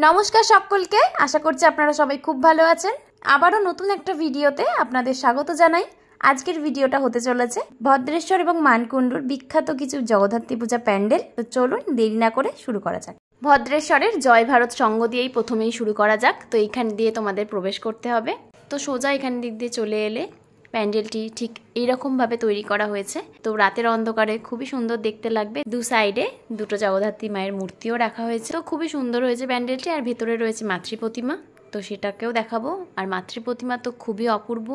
নমস্কার সকলকে, আশা করছি আপনারা সবাই খুব ভালো আছেন। আবারও নতুন একটা ভিডিওতে আপনাদের স্বাগত জানাই। আজকের ভিডিওটা হতে চলেছে ভদ্রেশ্বর এবং মানকুণ্ডুর বিখ্যাত কিছু জগদ্ধাত্রী পূজা প্যান্ডেল। তো চলুন দেরি না করে শুরু করা যাক। ভদ্রেশ্বরের জয় ভারত সংঘ দিয়েই প্রথমেই শুরু করা যাক। তো এইখান দিয়ে তোমাদের প্রবেশ করতে হবে। তো সোজা এখান দিক দিয়ে চলে এলে প্যান্ডেলটি ঠিক এইরকমভাবে তৈরি করা হয়েছে। তো রাতের অন্ধকারে খুবই সুন্দর দেখতে লাগবে। দু সাইডে দুটো জগদ্ধাত্রী মায়ের মূর্তিও রাখা হয়েছে। তো খুবই সুন্দর হয়েছে প্যান্ডেলটি। আর ভেতরে রয়েছে মাতৃ প্রতিমা, তো সেটাকেও দেখাবো। আর মাতৃ প্রতিমা তো খুবই অপূর্ব।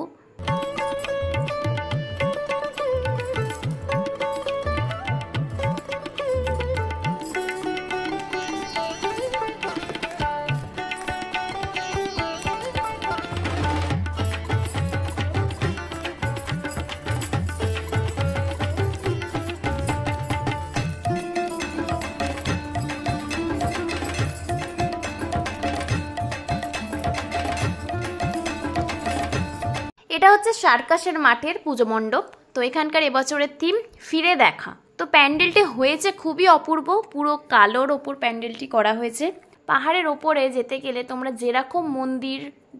এটা হচ্ছে সার্কাসের মাঠের পুজো মণ্ডপ। তো এখানকার এবছরের থিম ফিরে দেখা। তো প্যান্ডেলটি হয়েছে খুবই অপূর্ব, পুরো কালোর ওপর প্যান্ডেলটি করা হয়েছে। পাহাড়ের ওপরে যেতে গেলে তোমরা যেরকম মন্দির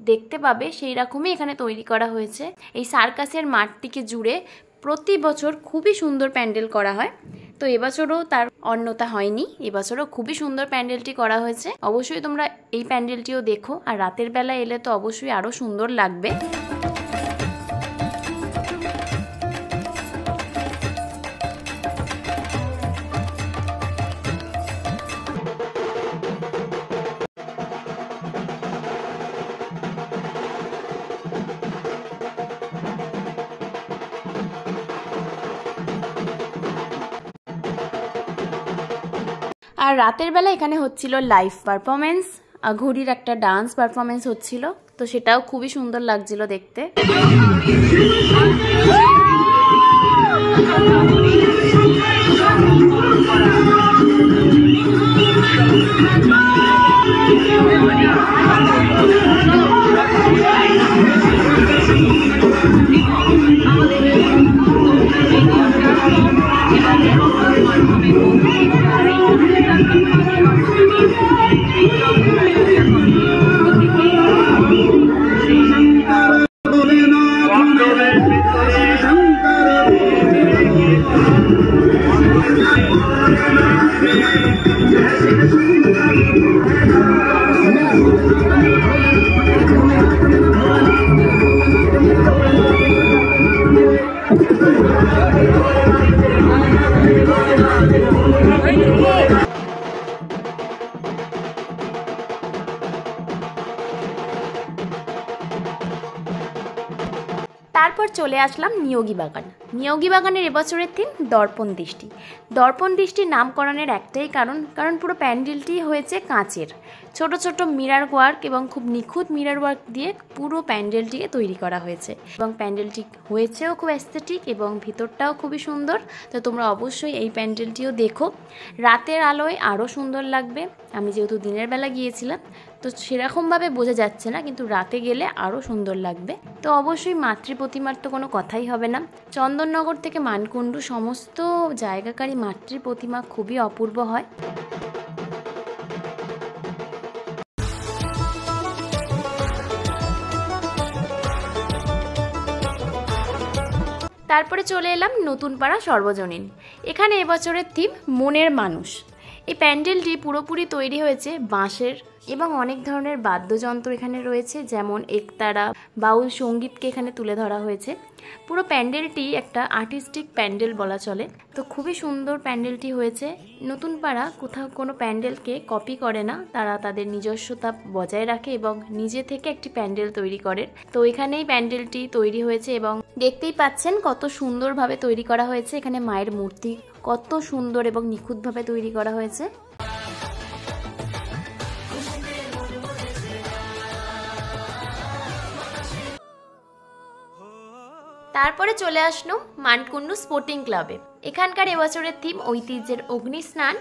দেখতে পাবে সেই রকমই এখানে তৈরি করা হয়েছে। এই সার্কাসের মাঠটিকে জুড়ে প্রতি বছর খুবই সুন্দর প্যান্ডেল করা হয়। তো এবছরও তার অন্যথা হয়নি, এবছরও খুবই সুন্দর প্যান্ডেলটি করা হয়েছে। অবশ্যই তোমরা এই প্যান্ডেলটিও দেখো। আর রাতের বেলা এলে তো অবশ্যই আরও সুন্দর লাগবে। আর রাতের বেলা এখানে হচ্ছিল লাইভ পারফরমেন্স, ঘুড়ির একটা ডান্স পারফরমেন্স হচ্ছিল। তো সেটাও খুবই সুন্দর লাগছিল দেখতে। তারপর চলে আসলাম নিয়োগী বাগান। নিয়োগী বাগানের এবছরের থিম দর্পণ দৃষ্টি। দর্পণ দৃষ্টির নামকরণের একটাই কারণ পুরো প্যান্ডেলটি হয়েছে কাঁচের। ছোট ছোট মিরর ওয়ার্ক এবং খুব নিখুঁত মিরর ওয়ার্ক দিয়ে পুরো প্যান্ডেলটিকে তৈরি করা হয়েছে। এবং প্যান্ডেলটি হয়েছেও খুব অ্যাস্থেটিক এবং ভিতরটাও খুবই সুন্দর। তো তোমরা অবশ্যই এই প্যান্ডেলটিও দেখো। রাতের আলোয় আরও সুন্দর লাগবে। আমি যেহেতু দিনের বেলা গিয়েছিলাম তো সেরকমভাবে বোঝা যাচ্ছে না, কিন্তু রাতে গেলে আরও সুন্দর লাগবে। তো অবশ্যই মাতৃ প্রতিমার তো কোনো কথাই হবে না। চন্দননগর থেকে মানকুণ্ডু সমস্ত জায়গাকারই মাতৃ প্রতিমা খুবই অপূর্ব হয়। তারপরে চলে এলাম নতুন পাড়া সর্বজনীন। এখানে এবছরের থিম মনের মানুষ। এই প্যান্ডেলটি পুরোপুরি তৈরি হয়েছে বাঁশের এবং অনেক ধরনের বাদ্যযন্ত্র এখানে রয়েছে, যেমন একতারা, বাউল সঙ্গীতকে এখানে তুলে ধরা হয়েছে। পুরো প্যান্ডেলটি একটা আর্টিস্টিক প্যান্ডেল বলা চলে। তো খুবই সুন্দর প্যান্ডেলটি হয়েছে। নতুন পাড়া কোথাও কোনো প্যান্ডেলকে কপি করে না, তারা তাদের নিজস্বতা বজায় রাখে এবং নিজে থেকে একটি প্যান্ডেল তৈরি করে। তো এখানেই প্যান্ডেলটি তৈরি হয়েছে এবং দেখতেই পাচ্ছেন কত সুন্দরভাবে তৈরি করা হয়েছে। এখানে মায়ের মূর্তি কত সুন্দর এবং নিখুঁতভাবে তৈরি করা হয়েছে। তারপরে চলে আসলো মানকুণ্ডু স্পোর্টিং ক্লাবে। এখানকার এবছরের থিম ঐতিহ্যের অগ্নিস্নান।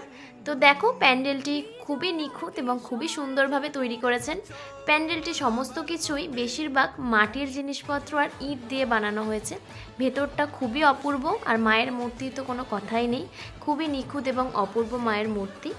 তো দেখো প্যান্ডেলটি খুবই নিখুঁত এবং খুবই সুন্দরভাবে তৈরি করেছেন। প্যান্ডেলটি সমস্ত কিছুই বেশিরভাগ মাটির জিনিসপত্র আর ইট দিয়ে বানানো হয়েছে। ভেতরটা খুবই অপূর্ব, আর মায়ের মূর্তি তো কোনো কথাই নেই, খুবই নিখুঁত এবং অপূর্ব মায়ের মূর্তি।